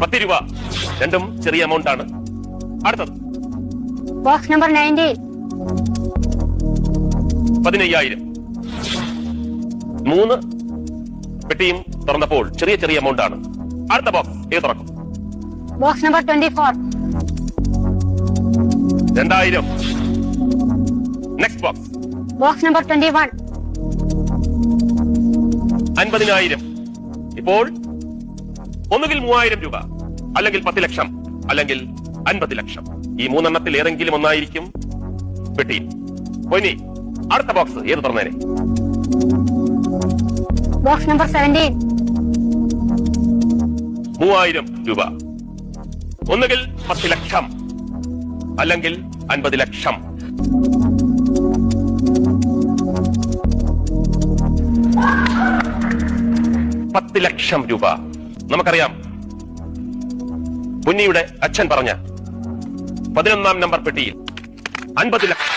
10 രൂപ. രണ്ടും ചെറിയ എമൗണ്ട് ആണ്. അടുത്തത് ബോക്സ് നമ്പർ 19. 15,000. 3 പെട്ടിയും തുറന്നപ്പോൾ ചെറിയ ചെറിയ എമൗണ്ട് ആണ്. അടുത്ത ബോക്സ് ഏത് തുറക്കും? Box number 24. 2,000. Next box box number 21. 50,000. ഇപ്പോൾ ഒന്നുകിൽ 3,000 രൂപ, അല്ലെങ്കിൽ 10 ലക്ഷം, അല്ലെങ്കിൽ 50 ലക്ഷം. ഈ മൂന്നെണ്ണത്തിൽ ഏതെങ്കിലും ഒന്നായിരിക്കും പെട്ടി. ഇനി അടുത്ത ബോക്സ് ഏത് തുറന്നേനെ? Box number 17. 3,000 രൂപ. ഒന്നുകിൽ 10 ലക്ഷം, അല്ലെങ്കിൽ 50 ലക്ഷം. $10 ലക്ഷം. നമുക്കറിയാം, പുന്നിയുടെ അച്ഛൻ പറഞ്ഞ 11-ാം നമ്പർ പെട്ടിയിൽ 50 ലക്ഷം.